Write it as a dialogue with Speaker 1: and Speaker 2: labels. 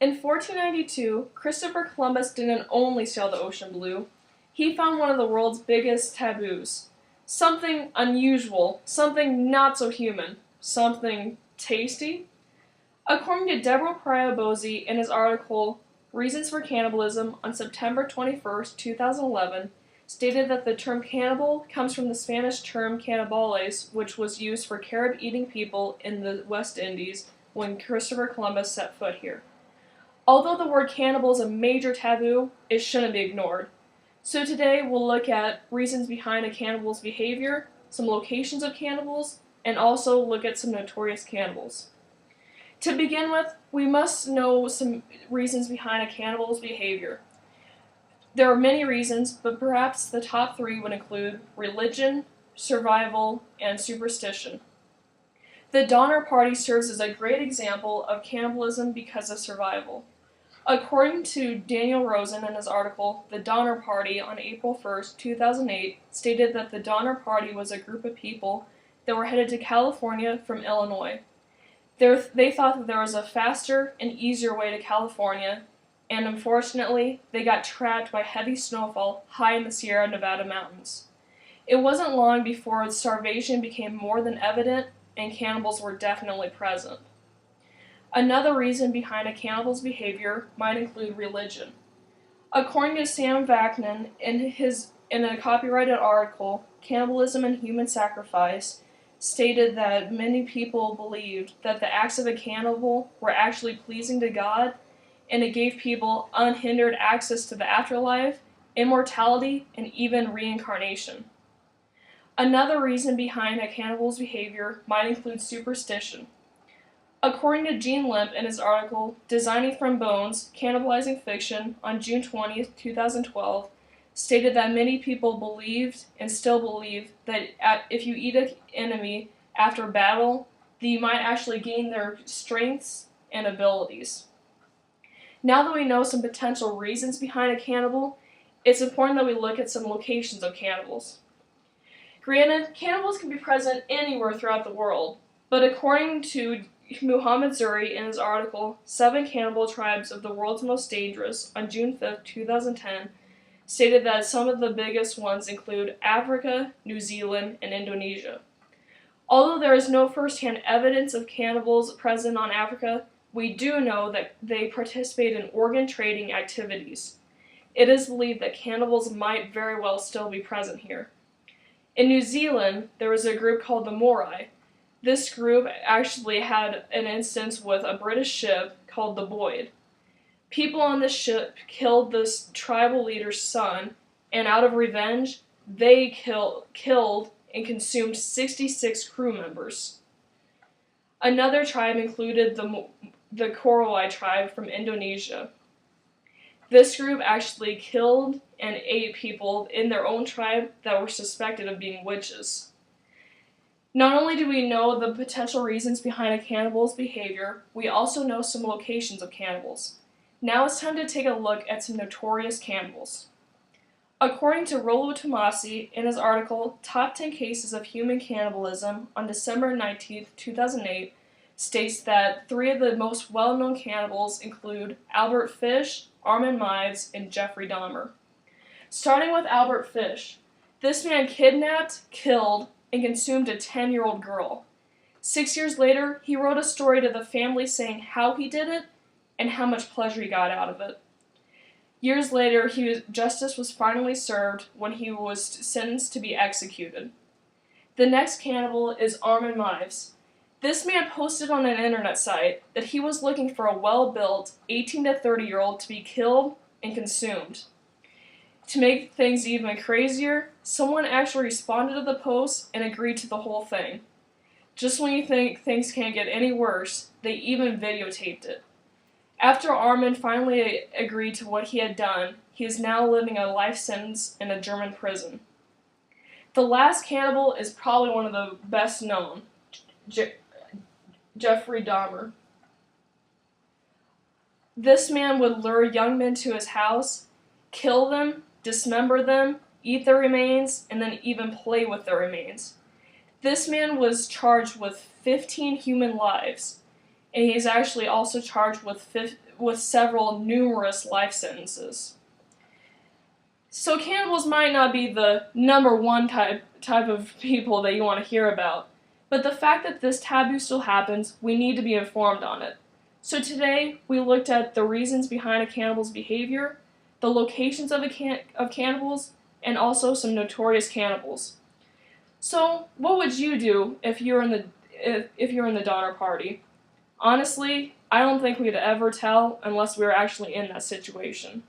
Speaker 1: In 1492, Christopher Columbus didn't only sail the ocean blue, he found one of the world's biggest taboos. Something unusual, something not so human, something tasty. According to Deborah Pryor-Bozzi in his article Reasons for Cannibalism on September 21st, 2011, stated that the term cannibal comes from the Spanish term cannibales, which was used for Carib-eating people in the West Indies when Christopher Columbus set foot here. Although the word cannibal is a major taboo, it shouldn't be ignored. So today we'll look at reasons behind a cannibal's behavior, some locations of cannibals, and also look at some notorious cannibals. To begin with, we must know some reasons behind a cannibal's behavior. There are many reasons, but perhaps the top three would include religion, survival, and superstition. The Donner Party serves as a great example of cannibalism because of survival. According to Daniel Rosen in his article, The Donner Party on April 1st, 2008, stated that the Donner Party was a group of people that were headed to California from Illinois. They thought that there was a faster and easier way to California, and unfortunately, they got trapped by heavy snowfall high in the Sierra Nevada mountains. It wasn't long before starvation became more than evident, and cannibals were definitely present. Another reason behind a cannibal's behavior might include religion. According to Sam Vaknin in a copyrighted article, Cannibalism and Human Sacrifice, stated that many people believed that the acts of a cannibal were actually pleasing to God, and it gave people unhindered access to the afterlife, immortality, and even reincarnation. Another reason behind a cannibal's behavior might include superstition. According to Gene Limp in his article, Designing from Bones, Cannibalizing Fiction, on June 20th, 2012, stated that many people believed and still believe that if you eat an enemy after battle, that you might actually gain their strengths and abilities. Now that we know some potential reasons behind a cannibal, it's important that we look at some locations of cannibals. Granted, cannibals can be present anywhere throughout the world, but according to Muhammad Zuri in his article, 7 Cannibal Tribes of the World's Most Dangerous, on June 5, 2010, stated that some of the biggest ones include Africa, New Zealand, and Indonesia. Although there is no first-hand evidence of cannibals present on Africa, we do know that they participate in organ trading activities. It is believed that cannibals might very well still be present here. In New Zealand, there was a group called the Morai. This group actually had an instance with a British ship called the Boyd. People on this ship killed this tribal leader's son, and out of revenge, they killed and consumed 66 crew members. Another tribe included the Korowai tribe from Indonesia. This group actually killed and ate people in their own tribe that were suspected of being witches. Not only do we know the potential reasons behind a cannibal's behavior, we also know some locations of cannibals. Now it's time to take a look at some notorious cannibals. According to Rollo Tomasi in his article Top 10 Cases of Human Cannibalism on December 19, 2008, states that 3 of the most well-known cannibals include Albert Fish, Armand Mives, and Jeffrey Dahmer. Starting with Albert Fish, this man kidnapped, killed, and consumed a 10-year-old girl. 6 years later, he wrote a story to the family saying how he did it and how much pleasure he got out of it. Years later, justice was finally served when he was sentenced to be executed. The next cannibal is Armand Mives. This man posted on an internet site that he was looking for a well-built 18 to 30-year-old to be killed and consumed. To make things even crazier, someone actually responded to the post and agreed to the whole thing. Just when you think things can't get any worse, they even videotaped it. After Armand finally agreed to what he had done, he is now living a life sentence in a German prison. The last cannibal is probably one of the best known, Jeffrey Dahmer. This man would lure young men to his house, kill them, dismember them, eat their remains, and then even play with their remains. This man was charged with 15 human lives, and he is actually also charged with with several numerous life sentences. So cannibals might not be the number one type of people that you want to hear about, but the fact that this taboo still happens, we need to be informed on it. So today, we looked at the reasons behind a cannibal's behavior, the locations of cannibals, and also some notorious cannibals. So, what would you do if you're in the Donner Party? Honestly, I don't think we'd ever tell unless we were actually in that situation.